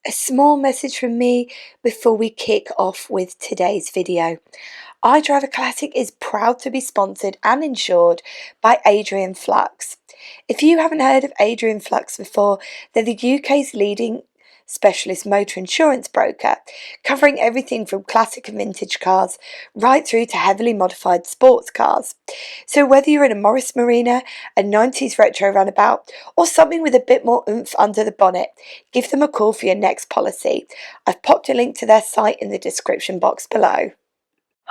A small message from me before we kick off with today's video. iDRIVEACLASSIC is proud to be sponsored and insured by Adrian Flux. If you haven't heard of Adrian Flux before, they're the UK's leading specialist motor insurance broker, covering everything from classic and vintage cars right through to heavily modified sports cars. So whether you're in a Morris Marina, a 90s retro runabout, or something with a bit more oomph under the bonnet, give them a call for your next policy. I've popped a link to their site in the description box below.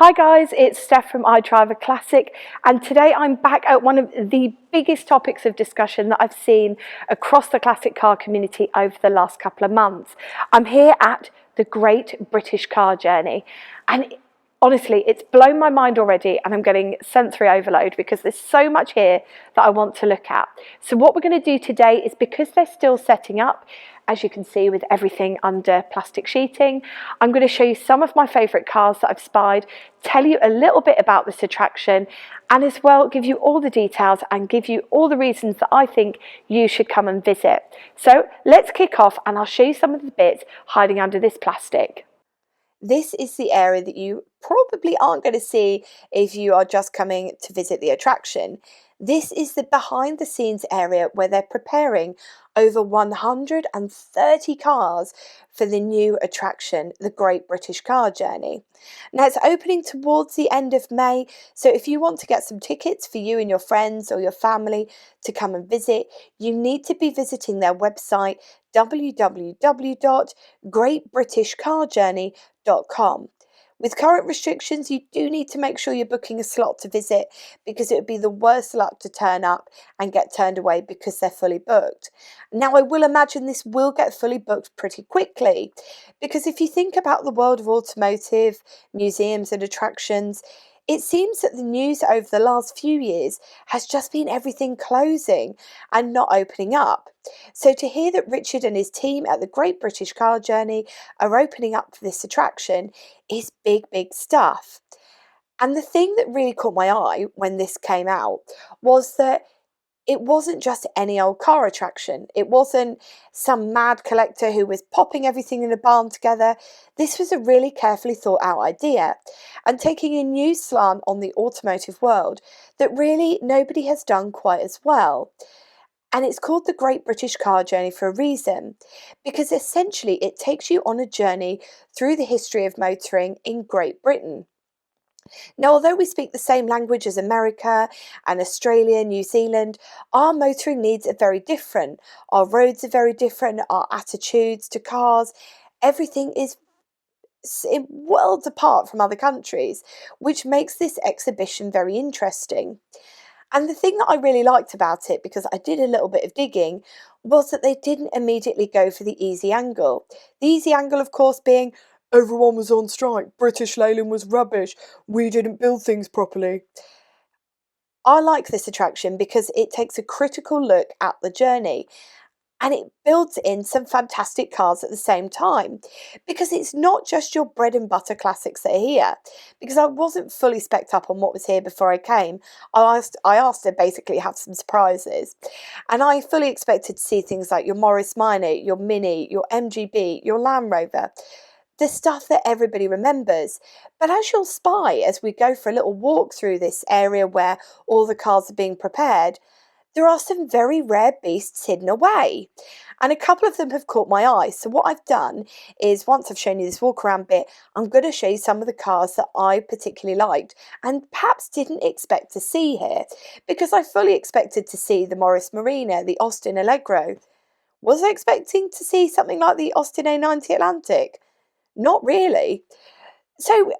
Hi guys, it's Steph from iDRIVEACLASSIC, and today I'm back at one of the biggest topics of discussion that I've seen across the classic car community over the last couple of months. I'm here at the Great British Car Journey, and honestly, it's blown my mind already, and I'm getting sensory overload because there's so much here that I want to look at. So what we're going to do today is, because they're still setting up, as you can see, with everything under plastic sheeting, I'm going to show you some of my favourite cars that I've spied, tell you a little bit about this attraction, and as well give you all the details and give you all the reasons that I think you should come and visit. So let's kick off, and I'll show you some of the bits hiding under this plastic. This is the area that you probably aren't going to see if you are just coming to visit the attraction. This is the behind the scenes area where they're preparing over 130 cars for the new attraction, the Great British Car Journey. Now, it's opening towards the end of May, so if you want to get some tickets for you and your friends or your family to come and visit, you need to be visiting their website www.greatbritishcarjourney.com. With current restrictions, you do need to make sure you're booking a slot to visit, because it would be the worst luck to turn up and get turned away because they're fully booked. Now, I will imagine this will get fully booked pretty quickly, because if you think about the world of automotive, museums and attractions, it seems that the news over the last few years has just been everything closing and not opening up. So to hear that Richard and his team at the Great British Car Journey are opening up for this attraction is big, big stuff. And the thing that really caught my eye when this came out was that it wasn't just any old car attraction. It wasn't some mad collector who was popping everything in a barn together. This was a really carefully thought out idea, and taking a new slant on the automotive world that really nobody has done quite as well. And it's called the Great British Car Journey for a reason, because essentially it takes you on a journey through the history of motoring in Great Britain. Now, although we speak the same language as America and Australia, New Zealand, our motoring needs are very different. Our roads are very different, our attitudes to cars, everything is worlds apart from other countries, which makes this exhibition very interesting. And the thing that I really liked about it, because I did a little bit of digging, was that they didn't immediately go for the easy angle. The easy angle, of course, being everyone was on strike, British Leyland was rubbish, we didn't build things properly. I like this attraction because it takes a critical look at the journey, and it builds in some fantastic cars at the same time, because it's not just your bread and butter classics that are here. Because I wasn't fully specced up on what was here before I came, I asked to basically have some surprises, and I fully expected to see things like your Morris Minor, your Mini, your MGB, your Land Rover, the stuff that everybody remembers. But as you'll spy as we go for a little walk through this area where all the cars are being prepared, there are some very rare beasts hidden away, and a couple of them have caught my eye. So what I've done is, once I've shown you this walk around bit, I'm going to show you some of the cars that I particularly liked and perhaps didn't expect to see here, because I fully expected to see the Morris Marina, the Austin Allegro. Was I expecting to see something like the Austin A90 Atlantic? Not really. So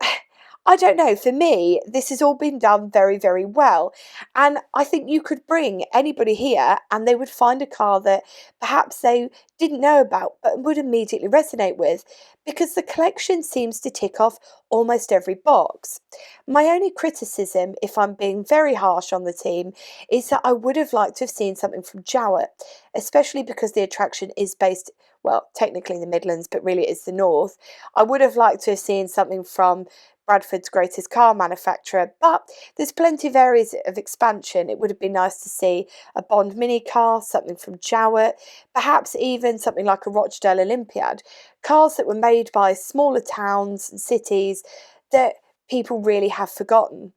I don't know, for me, this has all been done very, very well. And I think you could bring anybody here and they would find a car that perhaps they didn't know about but would immediately resonate with, because the collection seems to tick off almost every box. My only criticism, if I'm being very harsh on the team, is that I would have liked to have seen something from Jowett, especially because the attraction is based, well, technically in the Midlands, but really it's the North. I would have liked to have seen something from Bradford's greatest car manufacturer, but there's plenty of areas of expansion. It would have been nice to see a Bond mini car, something from Jowett, perhaps even even something like a Rochdale Olympiad, cars that were made by smaller towns and cities that people really have forgotten.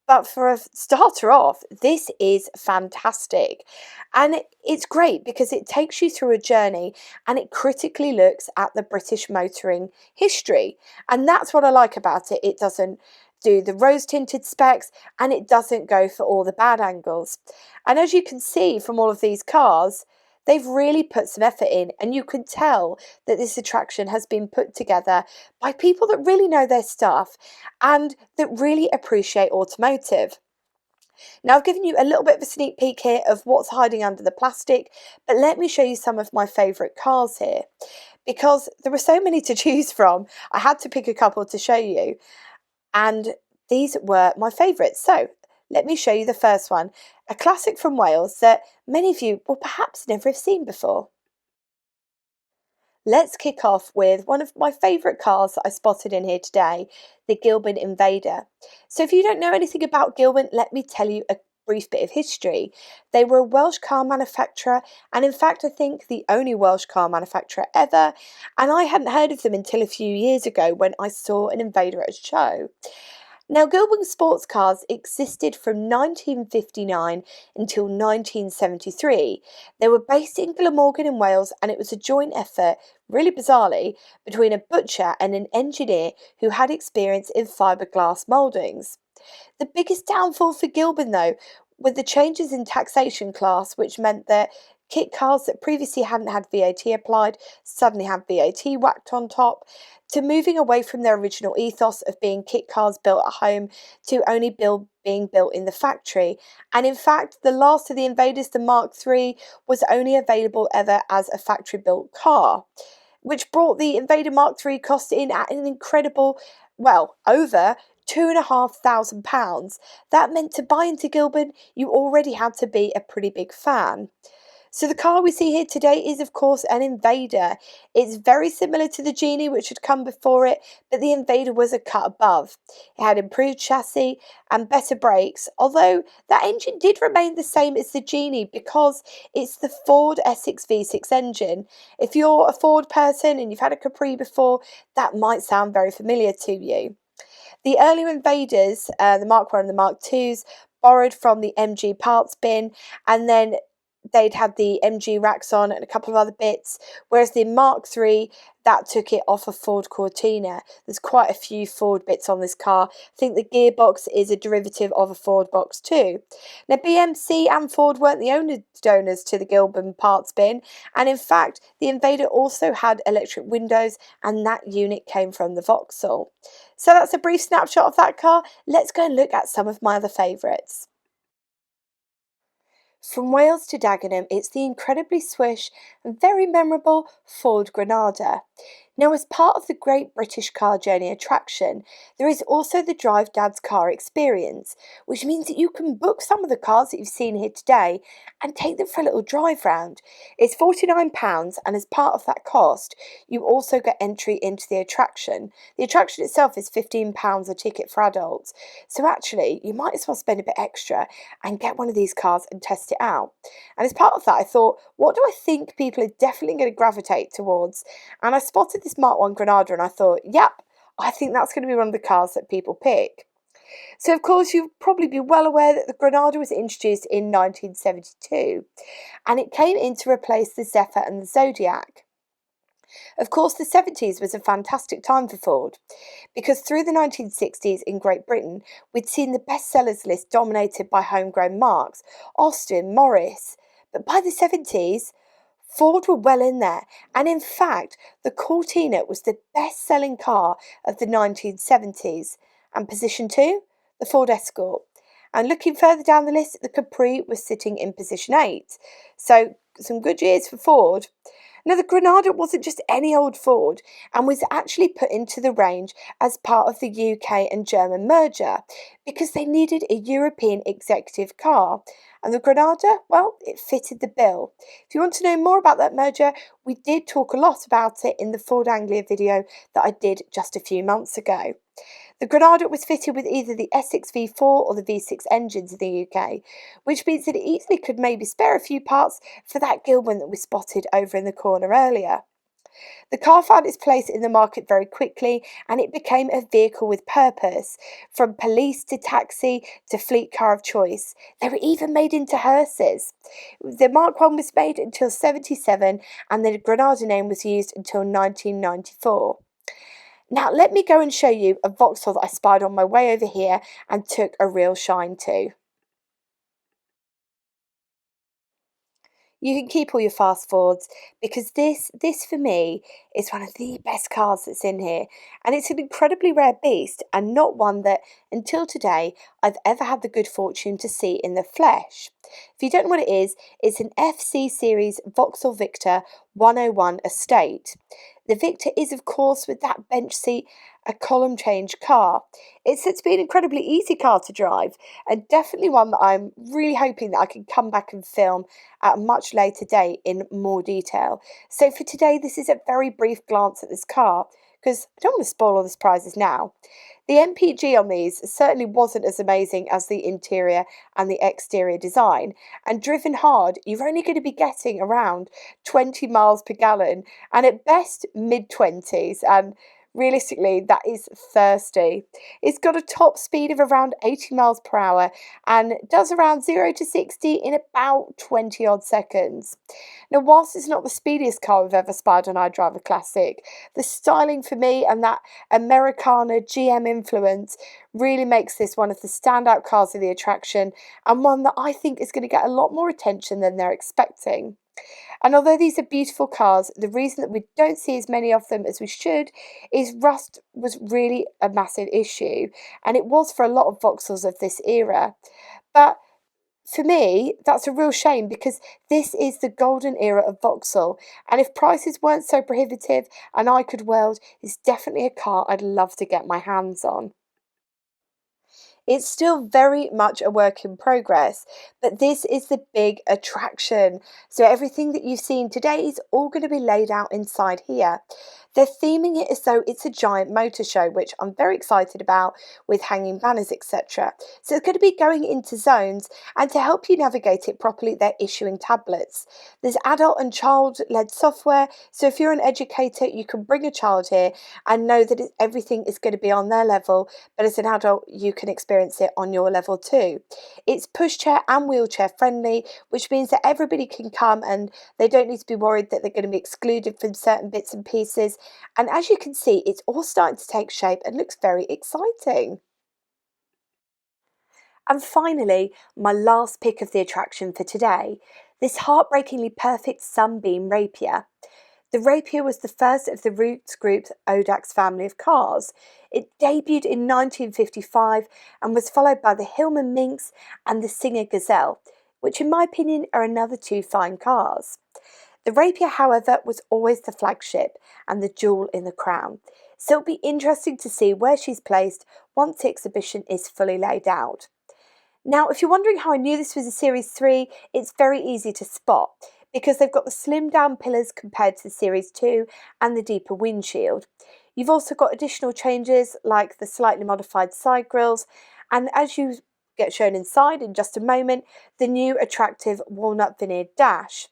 But for a starter off, this is fantastic. And it's great because it takes you through a journey and it critically looks at the British motoring history. And that's what I like about it. It doesn't do the rose tinted specs and it doesn't go for all the bad angles. And as you can see from all of these cars, they've really put some effort in, and you can tell that this attraction has been put together by people that really know their stuff and that really appreciate automotive. Now, I've given you a little bit of a sneak peek here of what's hiding under the plastic, but let me show you some of my favourite cars here. Because there were so many to choose from, I had to pick a couple to show you, and these were my favourites. So let me show you the first one, a classic from Wales that many of you will perhaps never have seen before. Let's kick off with one of my favourite cars that I spotted in here today, the Gilbern Invader. So if you don't know anything about Gilbern, let me tell you a brief bit of history. They were a Welsh car manufacturer, and in fact I think the only Welsh car manufacturer ever, and I hadn't heard of them until a few years ago when I saw an Invader at a show. Now, Gilbern sports cars existed from 1959 until 1973. They were based in Glamorgan in Wales, and it was a joint effort, really bizarrely, between a butcher and an engineer who had experience in fiberglass mouldings. The biggest downfall for Gilbern, though, were the changes in taxation class, which meant that kit cars that previously hadn't had VAT applied suddenly had VAT whacked on top, to moving away from their original ethos of being kit cars built at home to only being built in the factory. And in fact, the last of the Invaders, the Mark III, was only available ever as a factory-built car, which brought the Invader Mark III cost in at an incredible, well, over £2,500. That meant to buy into Gilbern, you already had to be a pretty big fan. So the car we see here today is of course an Invader. It's very similar to the Genie, which had come before it, but the Invader was a cut above. It had improved chassis and better brakes, although that engine did remain the same as the Genie because it's the Ford Essex V6 engine. If you're a Ford person and you've had a Capri before, that might sound very familiar to you. The earlier Invaders, the Mark I and the Mark IIs, borrowed from the MG parts bin, and then they'd had the MG racks on and a couple of other bits, whereas the Mark III, that took it off a Ford Cortina. There's quite a few Ford bits on this car. I think the gearbox is a derivative of a Ford box too. Now, BMC and Ford weren't the only donors to the Gilbern parts bin, and in fact, the Invader also had electric windows, and that unit came from the Vauxhall. So that's a brief snapshot of that car. Let's go and look at some of my other favourites. From Wales to Dagenham, it's the incredibly swish and very memorable Ford Granada. Now, as part of the Great British Car Journey attraction, there is also the Drive Dad's Car experience, which means that you can book some of the cars that you've seen here today and take them for a little drive round. It's £49, and as part of that cost, you also get entry into the attraction. The attraction itself is £15 a ticket for adults, so actually you might as well spend a bit extra and get one of these cars and test it out. And as part of that, I thought, what do I think people are definitely going to gravitate towards? And I spotted this Mark I Granada and I thought, yep, I think that's going to be one of the cars that people pick. So of course you'll probably be well aware that the Granada was introduced in 1972 and it came in to replace the Zephyr and the Zodiac. Of course, the 70s was a fantastic time for Ford because through the 1960s in Great Britain, we'd seen the bestsellers list dominated by homegrown marques, Austin, Morris. But by the 70s, Ford were well in there, and in fact, the Cortina was the best-selling car of the 1970s. And position 2, the Ford Escort. And looking further down the list, the Capri was sitting in position 8. So, some good years for Ford. Now, the Granada wasn't just any old Ford and was actually put into the range as part of the UK and German merger because they needed a European executive car. And the Granada, well, it fitted the bill. If you want to know more about that merger, we did talk a lot about it in the Ford Anglia video that I did just a few months ago. The Granada was fitted with either the Essex V4 or the V6 engines in the UK, which means that it easily could maybe spare a few parts for that Gilbern that we spotted over in the corner earlier. The car found its place in the market very quickly and it became a vehicle with purpose, from police to taxi to fleet car of choice. They were even made into hearses. The Mark 1 was made until 77 and the Granada name was used until 1994. Now let me go and show you a Vauxhall that I spied on my way over here and took a real shine to. You can keep all your fast forwards because this for me is one of the best cars that's in here, and it's an incredibly rare beast and not one that until today I've ever had the good fortune to see in the flesh. If you don't know what it is, it's an FC series Vauxhall Victor 101 estate. The Victor is of course with that bench seat a column change car. It's said to be an incredibly easy car to drive and definitely one that I'm really hoping that I can come back and film at a much later date in more detail. So for today, this is a very brief glance at this car because I don't want to spoil all the surprises now. The MPG on these certainly wasn't as amazing as the interior and the exterior design, and driven hard, you're only going to be getting around 20 miles per gallon and at best mid-20s, and realistically, that is thirsty. It's got a top speed of around 80 miles per hour and does around 0 to 60 in about 20 odd seconds. Now, whilst it's not the speediest car we've ever spied on iDRIVEACLASSIC, the styling for me and that Americana GM influence really makes this one of the standout cars of the attraction and one that I think is going to get a lot more attention than they're expecting. And although these are beautiful cars, the reason that we don't see as many of them as we should is rust was really a massive issue, and it was for a lot of Vauxhalls of this era. But for me, that's a real shame because this is the golden era of Vauxhall, and if prices weren't so prohibitive and I could weld, it's definitely a car I'd love to get my hands on. It's still very much a work in progress, but this is the big attraction. So everything that you've seen today is all going to be laid out inside here. They're theming it as though it's a giant motor show, which I'm very excited about, with hanging banners, etc. So it's going to be going into zones, and to help you navigate it properly, they're issuing tablets. There's adult and child-led software, so if you're an educator, you can bring a child here and know that everything is going to be on their level, but as an adult, you can experience it on your level too. It's pushchair and wheelchair friendly, which means that everybody can come and they don't need to be worried that they're going to be excluded from certain bits and pieces. And as you can see, it's all starting to take shape and looks very exciting. And finally, my last pick of the attraction for today, this heartbreakingly perfect Sunbeam Rapier. The Rapier was the first of the Roots Group's Audax family of cars. It debuted in 1955 and was followed by the Hillman Minx and the Singer Gazelle, which in my opinion are another two fine cars. The Rapier, however, was always the flagship and the jewel in the crown, so it'll be interesting to see where she's placed once the exhibition is fully laid out. Now, if you're wondering how I knew this was a Series 3, it's very easy to spot because they've got the slimmed down pillars compared to the Series 2 and the deeper windshield. You've also got additional changes like the slightly modified side grills, and as you get shown inside in just a moment, the new attractive walnut veneered dash.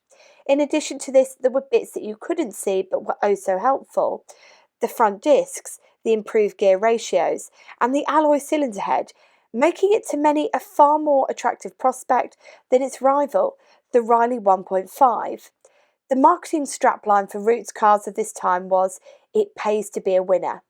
In addition to this, there were bits that you couldn't see but were oh so helpful. The front discs, the improved gear ratios, and the alloy cylinder head, making it to many a far more attractive prospect than its rival, the Riley 1.5. The marketing strapline for Roots cars of this time was, "It pays to be a winner."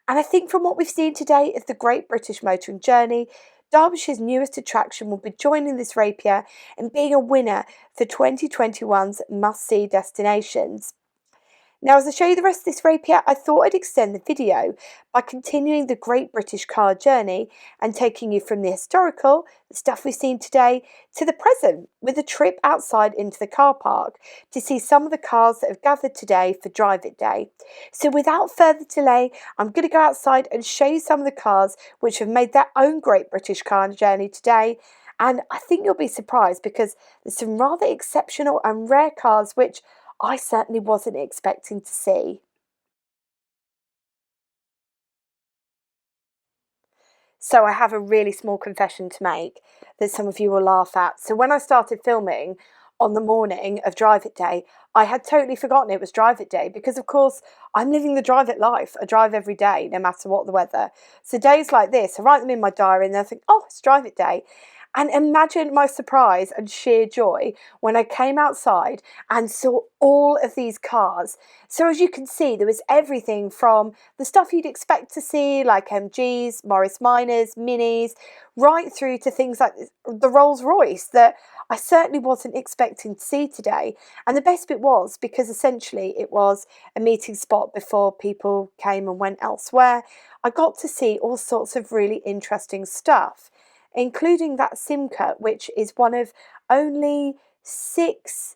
And I think from what we've seen today of the Great British Motoring Journey, Derbyshire's newest attraction will be joining this Rapier and being a winner for 2021's must-see destinations. Now, as I show you the rest of this Rapier, I thought I'd extend the video by continuing the Great British Car Journey and taking you from the historical, the stuff we've seen today, to the present, with a trip outside into the car park to see some of the cars that have gathered today for Drive It Day. So without further delay, I'm going to go outside and show you some of the cars which have made their own Great British Car Journey today. And I think you'll be surprised because there's some rather exceptional and rare cars which I certainly wasn't expecting to see. So I have a really small confession to make that some of you will laugh at. So when I started filming on the morning of Drive It Day, I had totally forgotten it was Drive It Day because, of course, I'm living the Drive It life. I drive every day, no matter what the weather. So days like this, I write them in my diary and I think, oh, it's Drive It Day. And imagine my surprise and sheer joy when I came outside and saw all of these cars. So as you can see, there was everything from the stuff you'd expect to see, like MGs, Morris Minors, Minis, right through to things like the Rolls Royce that I certainly wasn't expecting to see today. And the best bit was because essentially it was a meeting spot before people came and went elsewhere. I got to see all sorts of really interesting stuff, including that Simca, which is one of only 6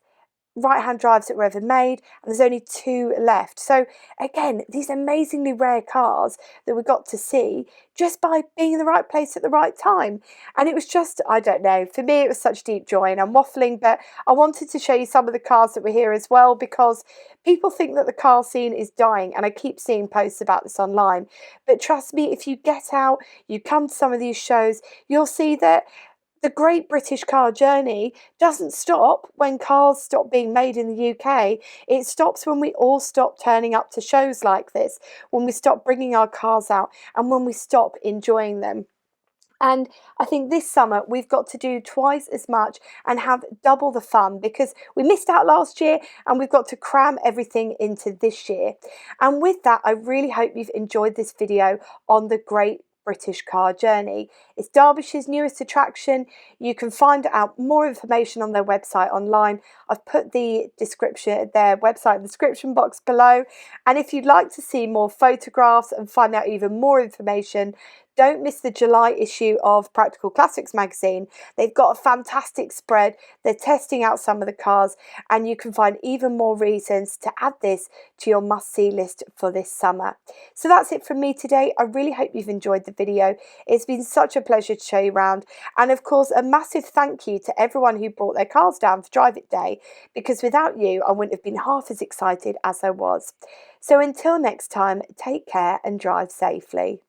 right-hand drives that were ever made, and there's only 2 left. So again, these amazingly rare cars that we got to see just by being in the right place at the right time. And it was just, I don't know, for me it was such deep joy, and I'm waffling, but I wanted to show you some of the cars that were here as well, because people think that the car scene is dying, and I keep seeing posts about this online. But trust me, if you get out, you come to some of these shows, you'll see that the Great British Car Journey doesn't stop when cars stop being made in the UK. It stops when we all stop turning up to shows like this, when we stop bringing our cars out, and when we stop enjoying them. And I think this summer we've got to do twice as much and have double the fun, because we missed out last year and we've got to cram everything into this year. And with that, I really hope you've enjoyed this video on the Great British Car Journey. It's Derbyshire's newest attraction. You can find out more information on their website online. I've put their website in the description box below. And if you'd like to see more photographs and find out even more information, don't miss the July issue of Practical Classics magazine. They've got a fantastic spread. They're testing out some of the cars, and you can find even more reasons to add this to your must-see list for this summer. So that's it from me today. I really hope you've enjoyed the video. It's been such a pleasure to show you around. And of course, a massive thank you to everyone who brought their cars down for Drive It Day, because without you, I wouldn't have been half as excited as I was. So until next time, take care and drive safely.